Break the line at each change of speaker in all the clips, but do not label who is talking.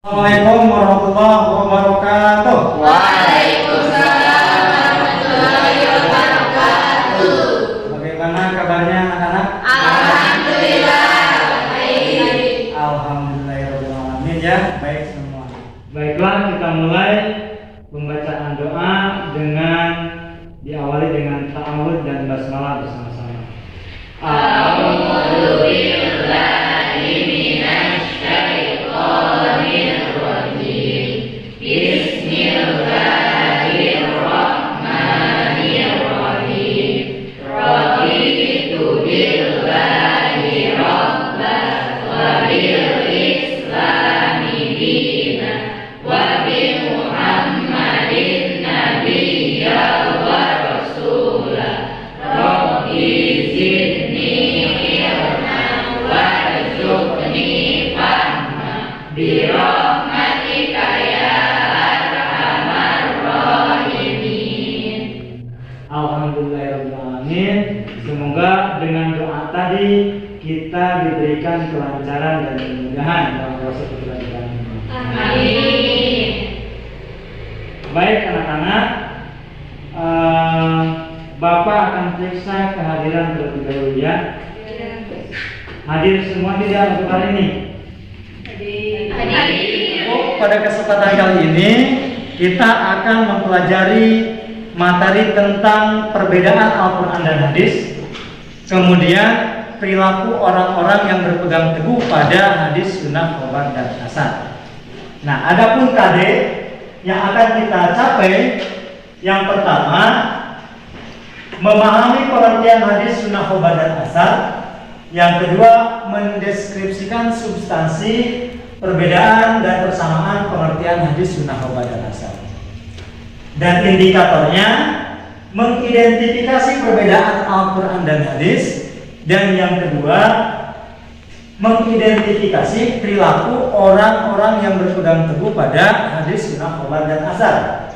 Assalamualaikum warahmatullahi wabarakatuh.
Waalaikumsalam warahmatullahi wabarakatuh.
Bagaimana kabarnya anak-anak?
Alhamdulillah baik.
Alhamdulillahirobbilalamin ya, baik semua.
Baiklah, kita mulai pembacaan doa dengan diawali dengan ta'awudz dan basmalah bersama-sama.
A'udzu billahi minasy syaithanir rajim. Bismillahirrahmanirrahim. Raditu billahi rabban wa bil islami dinan wa bi Muhammadin nabiyya wa rasulah. Rabbi zidni ilman warzuqni fahma bi rahmatika ya arhamar rahimin.
Alhamdulillahirobbilalamin. Semoga dengan doa tadi kita diberikan kelancaran dan kemudahan dalam proses pembelajaran ini.
Amin.
Baik anak-anak, Bapak akan periksa kehadiran terlebih dahulu ya. Hadir semua tidak untuk hari ini?
Pada kesempatan kali ini kita akan mempelajari materi tentang perbedaan Al-Quran dan hadis, kemudian perilaku orang-orang yang berpegang teguh pada hadis, sunnah, khobar, dan asar. Nah, adapun KD yang akan kita capai, yang pertama memahami pengertian hadis, sunnah, khobar, dan asar. Yang kedua mendeskripsikan substansi, perbedaan dan persamaan pengertian hadis, sunnah, khobar, dan asar. Dan indikatornya mengidentifikasi perbedaan Al-Quran dan hadis. Dan yang kedua mengidentifikasi perilaku orang-orang yang berpegang teguh pada hadis, sunnah, khobar, dan asar.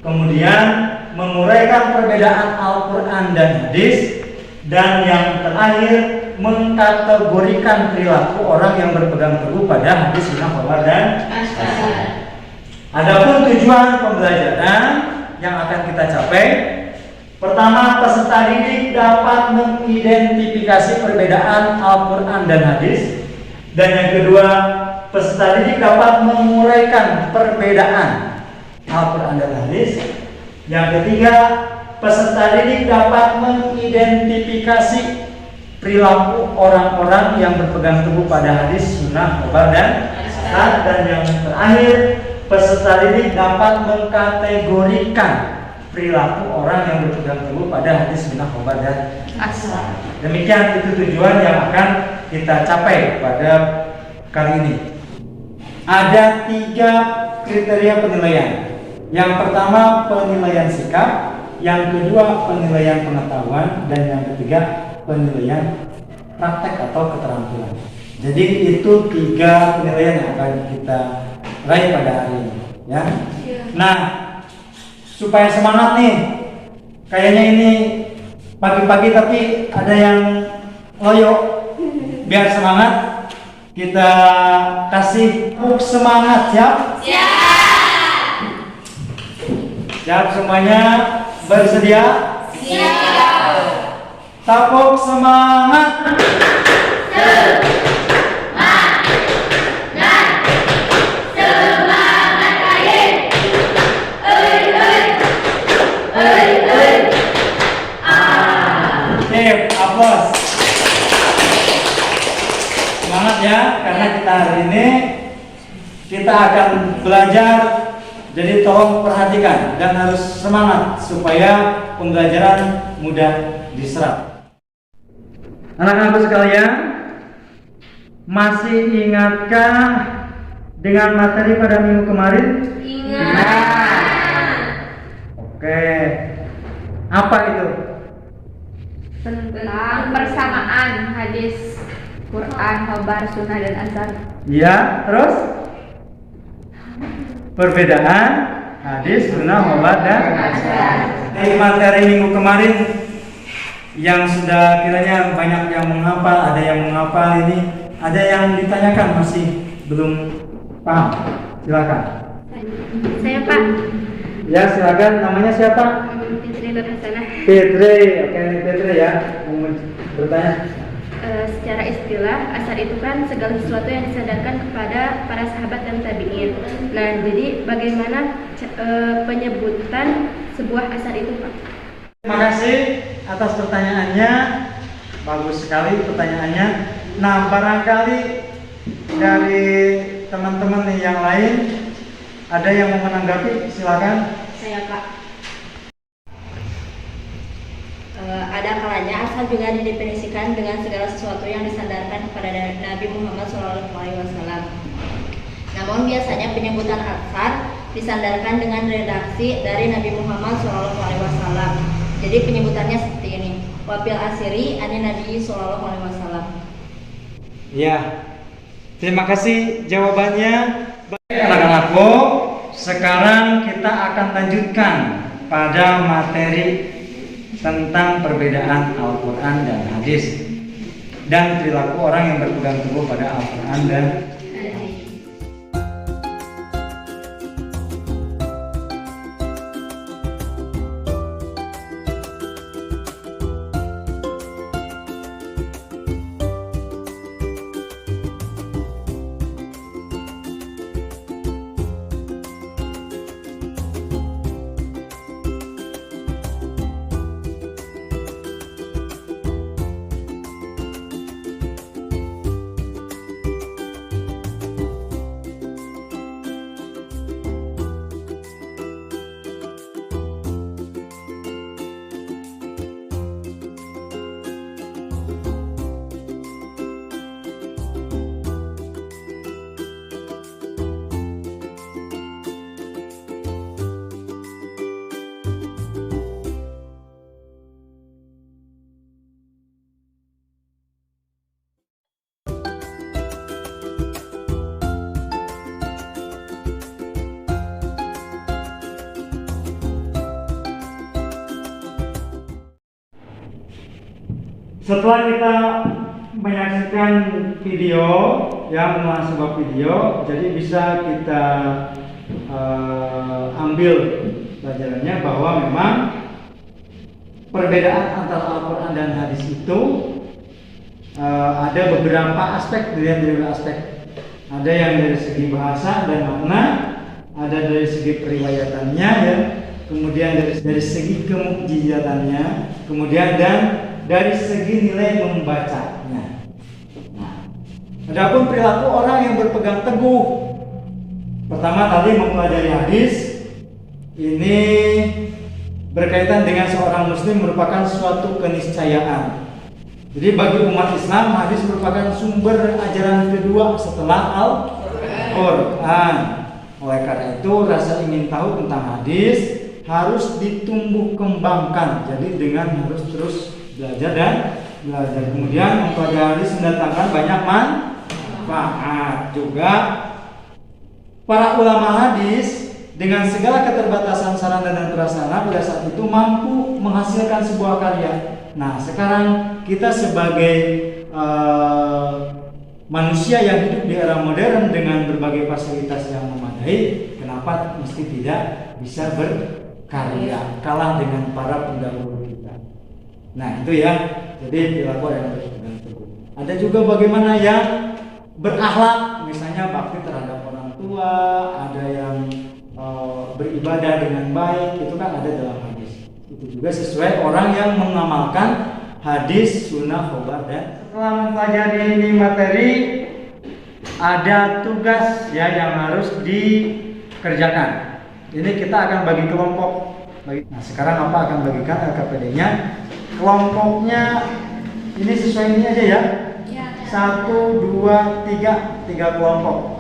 Kemudian menguraikan perbedaan Al-Quran dan hadis. Dan yang terakhir mengkategorikan perilaku orang yang berpegang teguh pada hadis, sunnah, khobar, dan asar. Adapun tujuan pembelajaran yang akan kita capai, pertama, peserta didik dapat mengidentifikasi perbedaan Al-Quran dan hadis. Dan yang kedua, peserta didik dapat menguraikan perbedaan Al-Quran dan hadis. Yang ketiga, peserta didik dapat mengidentifikasi perilaku orang-orang yang berpegang teguh pada hadis, sunnah, khobar, dan asar. Dan yang terakhir, peserta didik dapat mengkategorikan perilaku orang yang berpegang teguh pada hadis, sunnah, khobar, dan asar. Demikian itu tujuan yang akan kita capai pada kali ini. Ada 3 kriteria penilaian. Yang pertama penilaian sikap, yang kedua penilaian pengetahuan, dan yang ketiga penilaian praktek atau keterampilan. Jadi itu 3 penilaian yang akan kita raih pada hari ini ya. Nah, supaya semangat nih, kayaknya ini pagi-pagi tapi ada yang loyo. Biar semangat, kita kasih puk semangat. Siap? Siap semuanya, bersedia?
Siap.
Tapuk semangat. Aplaus. Semangat ya, karena kita hari ini kita akan belajar. Jadi tolong perhatikan dan harus semangat supaya pembelajaran mudah diserap. Anak-anakku sekalian, masih ingatkah dengan materi pada minggu kemarin?
Ingat.
Oke. Apa itu?
Tentang persamaan hadis, Quran, khobar, sunnah, dan asar.
Ya, terus perbedaan hadis, sunnah, khobar, dan asar. Dari materi minggu kemarin yang sudah kiranya banyak yang menghafal, ada yang menghafal ini, ada yang ditanyakan masih belum Paham? Silakan.
Saya Pak.
Ya, silakan. Namanya siapa?
Fitri Nur Hasanah.
Fitri. Oke, Fitri ya. Mau bertanya?
Secara istilah, asar itu kan segala sesuatu yang disandarkan kepada para sahabat dan tabi'in. Nah, jadi bagaimana penyebutan sebuah asar itu, Pak?
Terima kasih atas pertanyaannya. Bagus sekali pertanyaannya. Nah, barangkali dari teman-teman yang lain ada yang mau menanggapi, silakan.
Saya Pak. Ada kalanya asal juga didefinisikan dengan segala sesuatu yang disandarkan kepada Nabi Muhammad SAW. Namun biasanya penyebutan asar disandarkan dengan redaksi dari Nabi Muhammad SAW. Jadi penyebutannya seperti ini: Wabil asiri ani Nabi SAW.
Ya, terima kasih jawabannya. Baik anak-anakku, sekarang kita akan lanjutkan pada materi tentang perbedaan Al-Quran dan hadis dan perilaku orang yang berpegang teguh pada Al-Quran dan hadis. Setelah kita menyaksikan video, ya, mengulang sebuah video, jadi bisa kita ambil pelajarannya bahwa memang perbedaan antara Al-Quran dan hadis itu ada beberapa aspek, dari aspek. Ada yang dari segi bahasa dan makna, ada dari segi periwayatannya, ya, kemudian dari segi kemukjizatannya, kemudian dan dari segi nilai membacanya. Nah, adapun perilaku orang yang berpegang teguh, pertama tadi mempelajari hadis, ini berkaitan dengan seorang muslim merupakan suatu keniscayaan. Jadi bagi umat Islam, hadis merupakan sumber ajaran kedua setelah Al-Quran. Oleh karena itu, rasa ingin tahu tentang hadis harus ditumbuh kembangkan. Jadi dengan harus terus belajar dan belajar. Kemudian mempelajari hadis mendatangkan banyak manfaat. Juga para ulama hadis dengan segala keterbatasan sarana dan prasarana pada saat itu mampu menghasilkan sebuah karya. Nah, sekarang kita sebagai manusia yang hidup di era modern dengan berbagai fasilitas yang memadai, kenapa mesti tidak bisa berkarya, kalah dengan para pendahulu kita. Nah, itu ya. Jadi perilaku yang berpegang teguh. Ada juga bagaimana yang berakhlak, misalnya bakti terhadap orang tua, ada yang beribadah dengan baik, itu kan ada dalam hadis. Itu juga sesuai orang yang mengamalkan hadis, sunnah, khobar, dan setelah mempelajari ini materi, ada tugas ya yang harus dikerjakan. Ini kita akan bagi kelompok. Nah, sekarang apa akan bagikan LKPD-nya? Kelompoknya ini sesuai ini aja ya. 1, 2, 3 kelompok.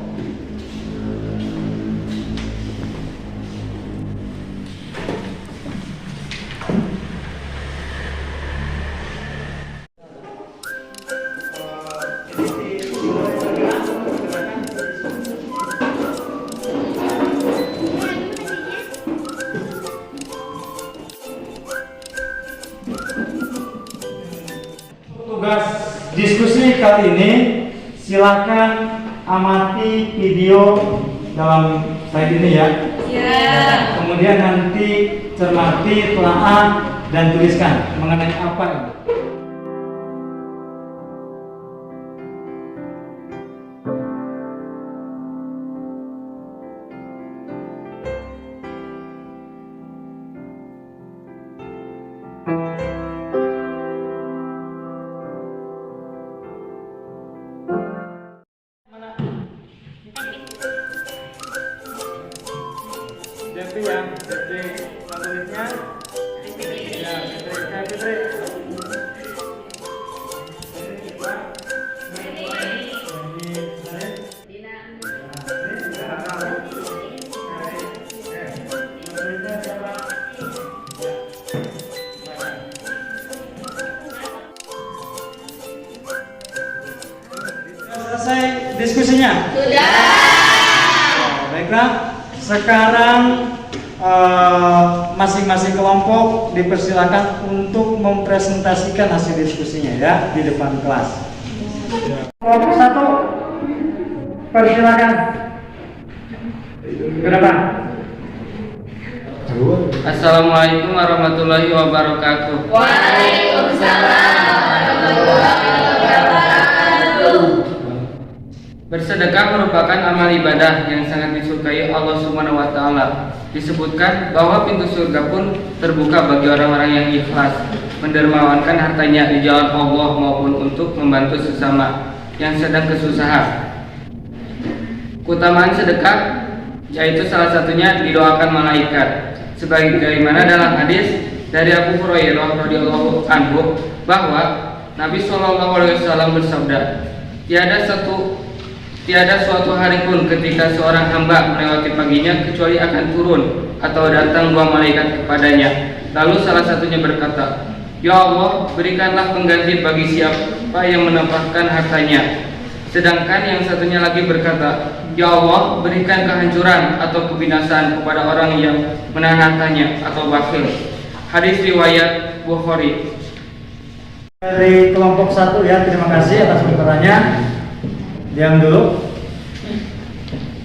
Tugas diskusi kali ini, silakan amati video dalam slide ini ya. Kemudian nanti cermati, telaah, dan tuliskan mengenai apa ini. DP ya, DP tulisnya. Ya, Fitri. Selesai diskusinya?
Sudah.
Baiklah, sekarang masing-masing kelompok dipersilakan untuk mempresentasikan hasil diskusinya ya di depan kelas. Kelompok 1, persilakan ke depan.
Assalamualaikum warahmatullahi wabarakatuh.
Waalaikumsalam warahmatullahi wabarakatuh.
Bersedekah merupakan amal ibadah yang sangat disukai Allah Subhanahu wa taala. Disebutkan bahwa pintu surga pun terbuka bagi orang-orang yang ikhlas mendermawankan hartanya di jalan Allah maupun untuk membantu sesama yang sedang kesusahan. Keutamaan sedekah yaitu salah satunya didoakan malaikat. Sebagaimana dalam hadis dari Abu Hurairah radhiyallahu anhu bahwa Nabi SAW bersabda, Tiada suatu hari pun ketika seorang hamba melewati paginya kecuali akan turun atau datang dua malaikat kepadanya. Lalu salah satunya berkata, Ya Allah, berikanlah pengganti bagi siapa yang menampakkan hartanya. Sedangkan yang satunya lagi berkata, Ya Allah, berikan kehancuran atau kebinasaan kepada orang yang menahan hartanya atau bakhil. Hadis riwayat Bukhari.
Dari kelompok 1 ya, terima kasih atas pertanyaannya. Diam dulu.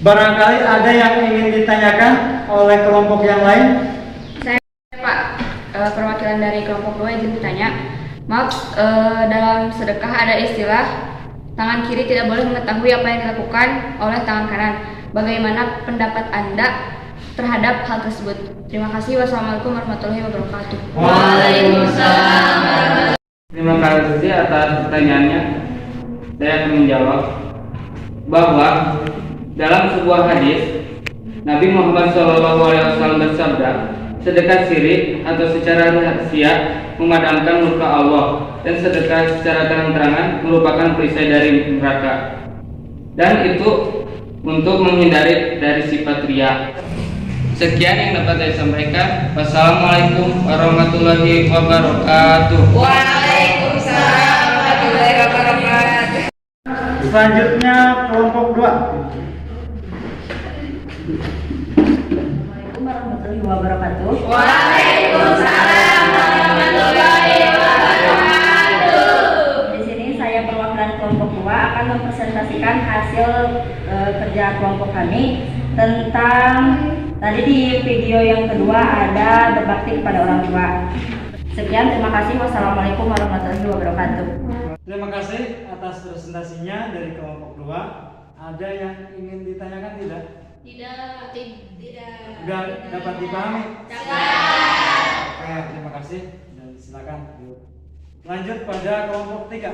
Barangkali ada yang ingin ditanyakan oleh kelompok yang lain?
Saya Pak, perwakilan dari kelompok 2 izin bertanya. Maaf, dalam sedekah ada istilah tangan kiri tidak boleh mengetahui apa yang dilakukan oleh tangan kanan. Bagaimana pendapat Anda terhadap hal tersebut? Terima kasih. Wassalamualaikum warahmatullahi wabarakatuh.
Waalaikumsalam.
Terima kasih atas pertanyaannya. Saya akan menjawab bahwa dalam sebuah hadis Nabi Muhammad SAW bersabda, sedekah syirik atau secara rahasia memadamkan murka Allah, dan sedekah secara terang-terangan merupakan perisai dari neraka, dan itu untuk menghindari dari sifat riya. Sekian yang dapat saya sampaikan. Wassalamualaikum warahmatullahi wabarakatuh.
Waalaikumsalam warahmatullahi wabarakatuh.
Selanjutnya kelompok 2.
Assalamualaikum warahmatullahi wabarakatuh.
Waalaikumsalam warahmatullahi wabarakatuh.
Di sini saya perwakilan kelompok 2 akan mempresentasikan hasil kerja kelompok kami tentang tadi di video yang kedua ada berbakti kepada orang tua. Sekian, terima kasih. Wassalamualaikum warahmatullahi wabarakatuh.
Terima kasih atas presentasinya dari kelompok 2. Ada yang ingin ditanyakan tidak?
Tidak.
Enggak dapat dipahami?
Dapat.
Oke, terima kasih dan silakan. Lanjut pada kelompok 3.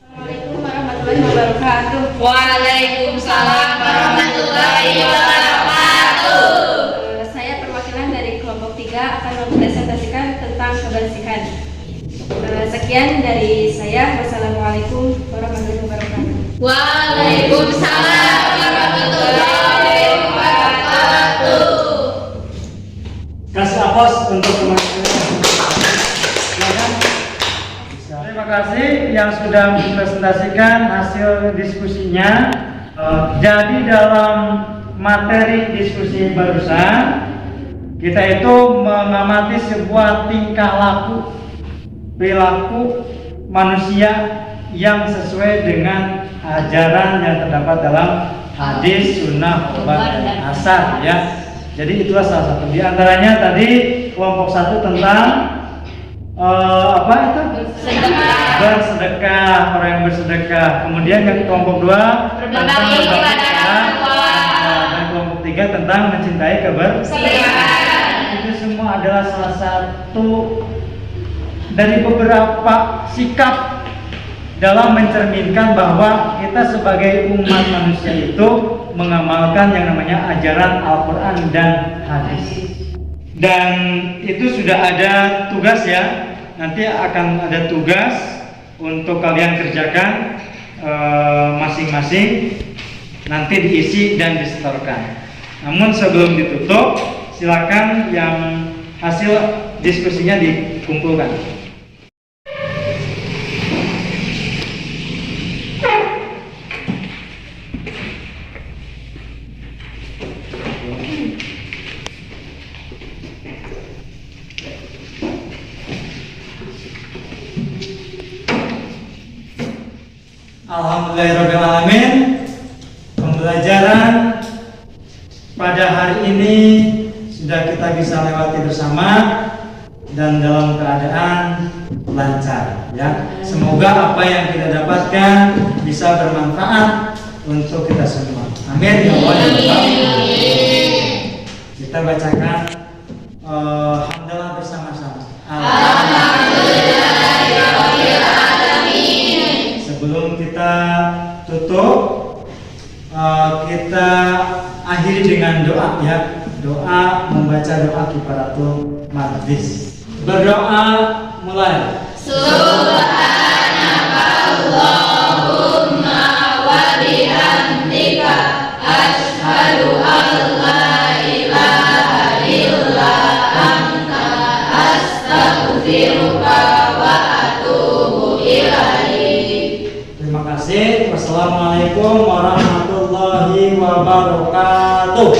Assalamualaikum warahmatullahi wabarakatuh.
Waalaikumsalam warahmatullahi wabarakatuh.
Saya perwakilan dari kelompok 3 akan mempresentasikan tentang kebersihan. Sekian dari saya. Wassalamualaikum warahmatullahi wabarakatuh.
Waalaikumsalam warahmatullahi wabarakatuh.
Kasih aplaus untuk teman-teman. Silakan. Terima kasih yang sudah mempresentasikan hasil diskusinya. Jadi dalam materi diskusi barusan kita itu mengamati sebuah tingkah laku perilaku manusia yang sesuai dengan ajaran yang terdapat dalam hadis, sunnah, khobar, dan asar ya. Jadi itulah salah satu. Di antaranya tadi kelompok 1 tentang apa itu? Bersedekah, orang yang bersedekah. Kemudian yang kelompok 2 tentang bersedekah, dan kelompok 3 tentang mencintai kebersihan. Itu semua adalah salah satu dari beberapa sikap dalam mencerminkan bahwa kita sebagai umat manusia itu mengamalkan yang namanya ajaran Al-Quran dan hadis. Dan itu sudah ada tugas ya. Nanti akan ada tugas untuk kalian kerjakan masing-masing. Nanti diisi dan disetorkan. Namun sebelum ditutup, silakan yang hasil diskusinya dikumpulkan. Alhamdulillahirrahmanirrahim. Pembelajaran pada hari ini sudah kita bisa lewati bersama dan dalam keadaan lancar ya. Semoga apa yang kita dapatkan bisa bermanfaat untuk kita semua. Amin ya Allah ya Rabbal. Kita bacakan hamdalah bersama-sama. Sebelum kita tutup, kita akhiri dengan doa ya. Doa, membaca doa kifaratul majlis. Berdoa mulai.
Subhanakallahumma wa bihamdika asyhadu an la ilaha illa anta astaghfiruka wa atubu ilaik.
Terima kasih. Wassalamualaikum warahmatullahi wabarakatuh.